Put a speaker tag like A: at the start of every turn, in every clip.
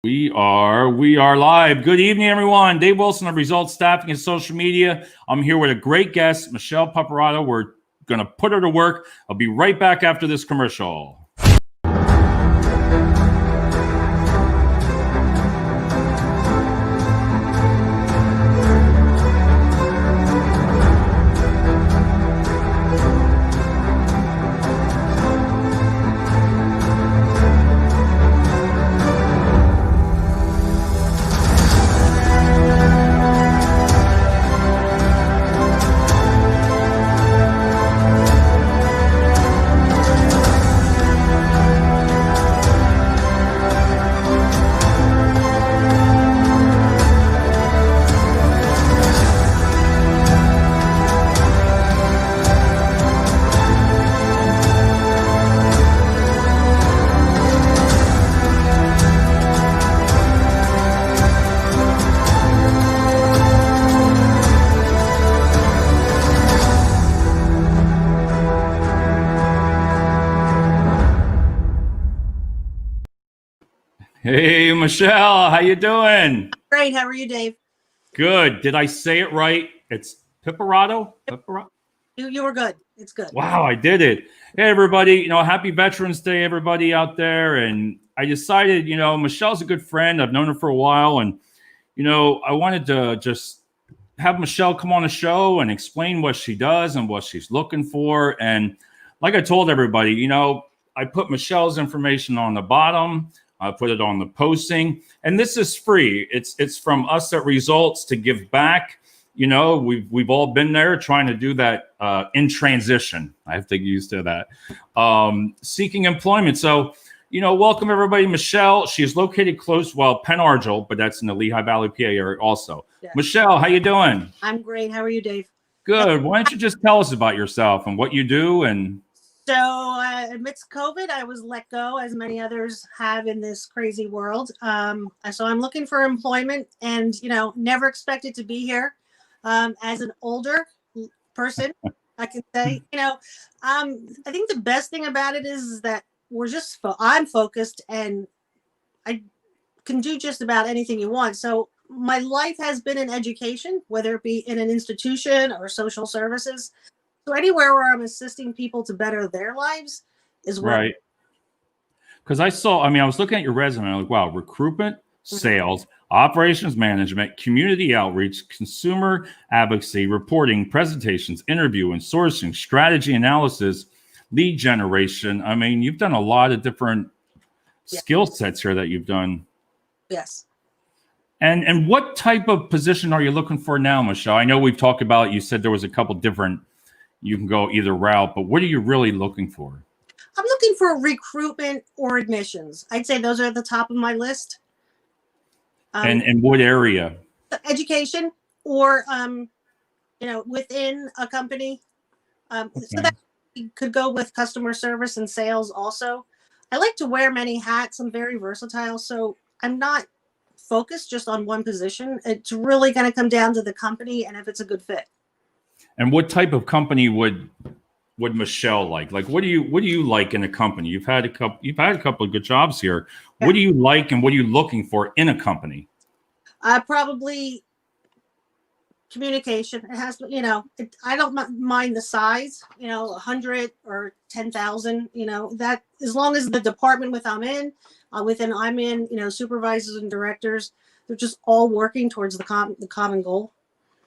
A: We are live. Good evening, everyone. Dave Wilson of Results Staffing and Social Media. I'm here with a great guest, Michelle Piparato. We're going to put her to work. I'll be right back after this commercial. Hey, Michelle, how you doing?
B: Great. How are you, Dave?
A: Good. Did I say it right? It's Piparato? Piparato?
B: You were good. It's good.
A: Wow, I did it. Hey, everybody. Happy Veterans Day, everybody out there. And I decided, Michelle's a good friend. I've known her for a while. And, I wanted to just have Michelle come on the show and explain what she does and what she's looking for. And like I told everybody, I put Michelle's information on the bottom. I put it on the posting, and this is free. It's from us at Results to give back. We've all been there trying to do that in transition. I have to get used to that. Seeking employment. So, welcome everybody. Michelle, she is located close, Penn Argyl, but that's in the Lehigh Valley, PA area also. Yeah. Michelle, how you doing?
B: I'm great. How are you, Dave?
A: Good. Why don't you just tell us about yourself and what you do and...
B: So amidst COVID, I was let go, as many others have in this crazy world. So I'm looking for employment and, never expected to be here. As an older person, I can say, I think the best thing about it is that I'm focused and I can do just about anything you want. So my life has been in education, whether it be in an institution or social services. So anywhere where I'm assisting people to better their lives is where.
A: Right. Because I was looking at your resume. I'm like, wow, recruitment, sales, operations management, community outreach, consumer advocacy, reporting, presentations, interview and sourcing, strategy analysis, lead generation. I mean, you've done a lot of different skill sets here that you've done.
B: Yes.
A: And what type of position are you looking for now, Michelle? I know we've talked about, you said there was a couple different, you can go either route, but what are you really looking for?
B: I'm looking for recruitment or admissions. I'd say those are at the top of my list.
A: And what area?
B: Education or, within a company. Okay. So that could go with customer service and sales also. I like to wear many hats. I'm very versatile. So I'm not focused just on one position. It's really going to come down to the company and if it's a good fit.
A: And what type of company would Michelle like? Like, what do you like in a company? You've had a couple of good jobs here. Yeah. What do you like and what are you looking for in a company?
B: Probably communication. It has, I don't mind the size, 100 or 10,000, that as long as the department I'm in, supervisors and directors, they're just all working towards the common goal.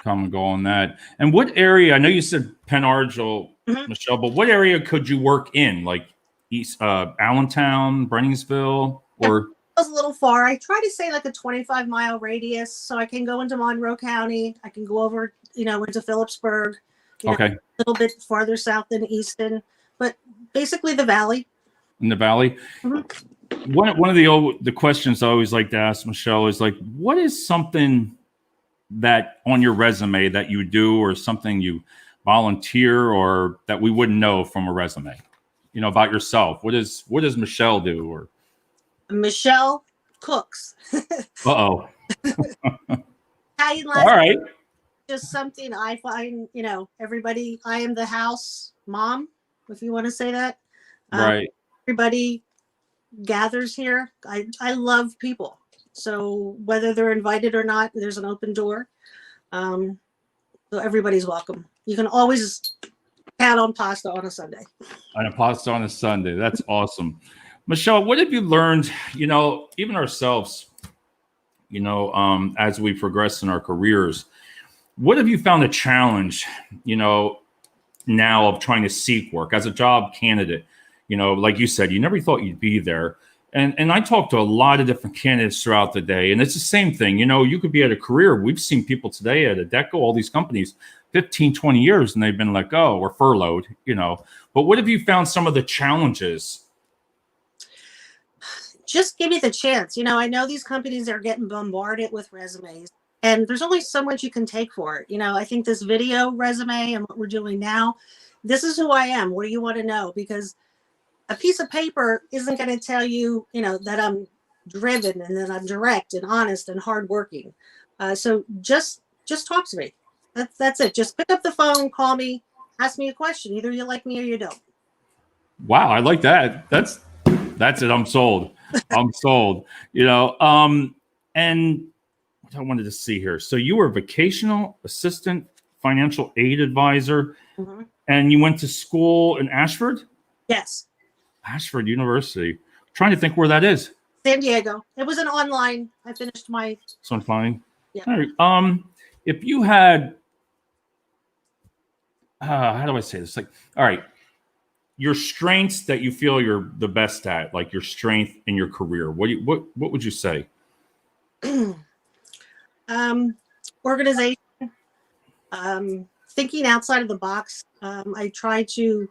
A: Common goal on that. And what area, I know you said Penn Argyl, Michelle, but what area could you work in? Like East Allentown, Brenningsville, or?
B: It was a little far. I try to say like a 25-mile radius so I can go into Monroe County. I can go over, into Phillipsburg,
A: okay,
B: a little bit farther south than Easton, but basically the valley.
A: In the valley? Mm-hmm. One of the questions I always like to ask Michelle is like, what is something that on your resume that you do or something you volunteer or that we wouldn't know from a resume, about yourself? What does Michelle do? Or
B: Michelle cooks.
A: Uh-oh.
B: All
A: right.
B: Just something I find, everybody, I am the house mom, if you want to say that.
A: Right.
B: Everybody gathers here. I love people. So whether they're invited or not, there's an open door. So everybody's welcome. You can always count on pasta on a Sunday.
A: On a pasta on a Sunday. That's awesome. Michelle, what have you learned, even ourselves, as we progress in our careers? What have you found a challenge, now of trying to seek work as a job candidate? Like you said, you never thought you'd be there. And I talk to a lot of different candidates throughout the day, and it's the same thing. You could be at a career. We've seen people today at Adecco, all these companies, 15, 20 years, and they've been let go or furloughed, But what have you found some of the challenges?
B: Just give me the chance. I know these companies are getting bombarded with resumes, and there's only so much you can take for it. I think this video resume and what we're doing now, this is who I am. What do you want to know? Because a piece of paper isn't going to tell you, that I'm driven and that I'm direct and honest and hardworking. So just talk to me. That's it. Just pick up the phone, call me, ask me a question. Either you like me or you don't.
A: Wow, I like that. That's it. I'm sold. I'm sold. And what I wanted to see here. So you were vocational assistant, financial aid advisor, and you went to school in Ashford?
B: Yes.
A: Ashford University. I'm trying to think where that is.
B: San Diego. It was an online. I finished my.
A: So I'm fine.
B: Yeah.
A: All right. If you had, how do I say this? Like, all right, your strengths that you feel you're the best at, like your strength in your career. What would you say?
B: Organization. Thinking outside of the box. I try to.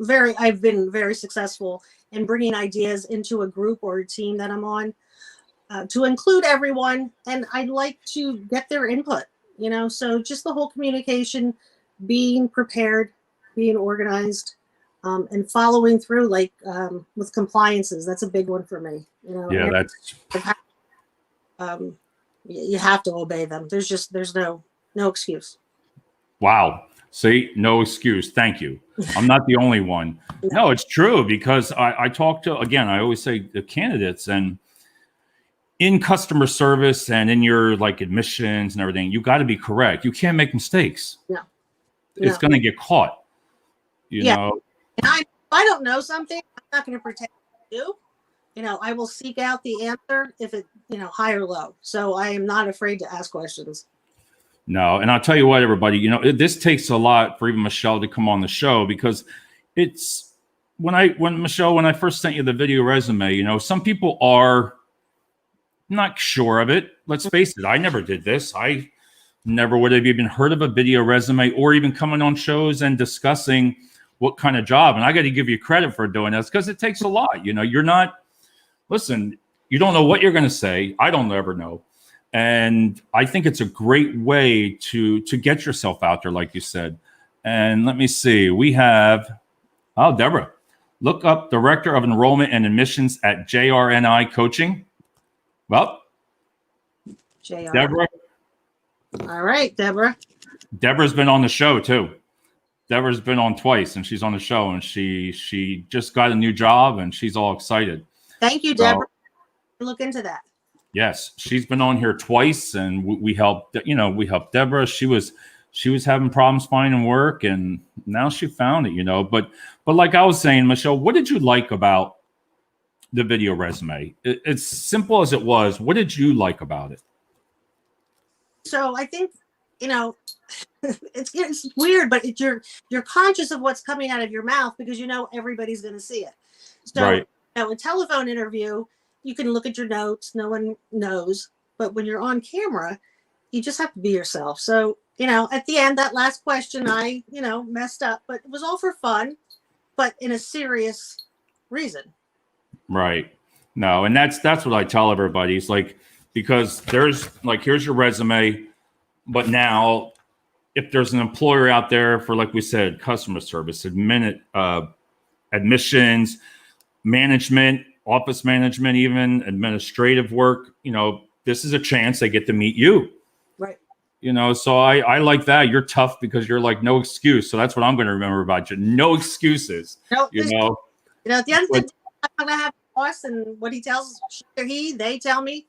B: I've been very successful in bringing ideas into a group or a team that I'm on, to include everyone. And I'd like to get their input, so just the whole communication, being prepared, being organized, and following through, like with compliances. That's a big one for me.
A: Yeah, that's.
B: You have to obey them. There's no excuse.
A: Wow. See, no excuse. Thank you. I'm not the only one. No, it's true, because I talk to, again, I always say the candidates, and in customer service and in your like admissions and everything, you got to be correct. You can't make mistakes.
B: No.
A: It's going to get caught. You know.
B: And if I don't know something, I'm not going to pretend to do. I will seek out the answer if it, high or low. So I am not afraid to ask questions.
A: No, and I'll tell you what, everybody, this takes a lot for even Michelle to come on the show, because it's when I first sent you the video resume, some people are not sure of it. Let's face it. I never did this. I never would have even heard of a video resume or even coming on shows and discussing what kind of job. And I got to give you credit for doing this, because it takes a lot. You're not, listen, you don't know what you're going to say. I don't ever know. And I think it's a great way to get yourself out there, like you said. And let me see. We have, Deborah. Look up Director of Enrollment and Admissions at JRNI Coaching. Well,
B: JR.
A: Deborah.
B: All right, Deborah.
A: Deborah's been on the show, too. Deborah's been on twice, and she's on the show. And she just got a new job, and she's all excited.
B: Thank you, Deborah. Look into that.
A: Yes, she's been on here twice, and we helped. We helped Deborah. She was having problems finding work, and now she found it. But like I was saying, Michelle, what did you like about the video resume? It's simple as it was. What did you like about it?
B: So I think it's weird, but you're conscious of what's coming out of your mouth, because everybody's going to see it. So
A: right.
B: A telephone interview, you can look at your notes. No one knows. But when you're on camera, you just have to be yourself. So, at the end, that last question, I, messed up. But it was all for fun, but in a serious reason. Right.
A: No, and that's what I tell everybody. It's like, because there's like, here's your resume. But now, if there's an employer out there for, like we said, customer service, admissions, management, office management, even administrative work, this is a chance they get to meet you.
B: Right.
A: So I like that. You're tough, because you're like, no excuse. So that's what I'm going to remember about you. No excuses.
B: No, at the end of the day, I'm going to have a boss, and what he tells they tell me,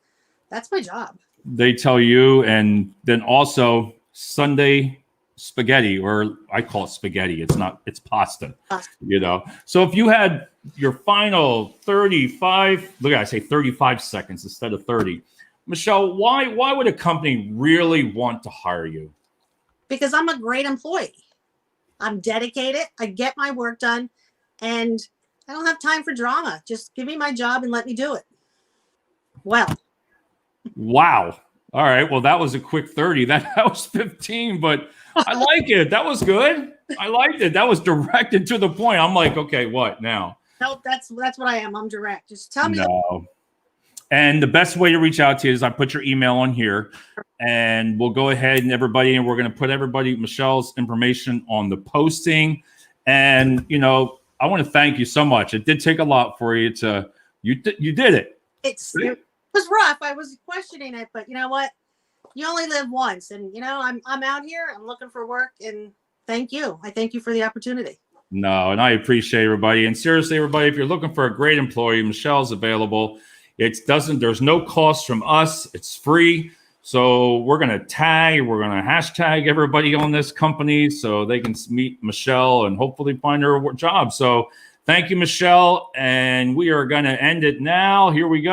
B: That's my job.
A: They tell you, and then also Sunday spaghetti, or I call it spaghetti. It's not, it's pasta, you know. So if you had your final 35, look, I say 35 seconds instead of 30. Michelle, why would a company really want to hire you?
B: Because I'm a great employee. I'm dedicated. I get my work done, and I don't have time for drama. Just give me my job and let me do it. Well.
A: Wow. All right. Well, that was a quick 30. That was 15, but I like it. That was good. I liked it. That was direct and to the point. I'm like, okay, what now?
B: No, that's what I am. I'm direct. Just tell me.
A: No. And the best way to reach out to you is I put your email on here, and we'll go ahead and we're going to put Michelle's information on the posting. And, you know, I want to thank you so much. It did take a lot for you to, you did it.
B: It was rough. I was questioning it, but you know what? You only live once, and you know, I'm out here. I'm looking for work, and thank you. I thank you for the opportunity.
A: No, and I appreciate everybody. And seriously, everybody, if you're looking for a great employee, Michelle's available. There's no cost from us. It's free. So we're going to hashtag everybody on this company so they can meet Michelle and hopefully find her a job. So thank you, Michelle. And we are going to end it now. Here we go.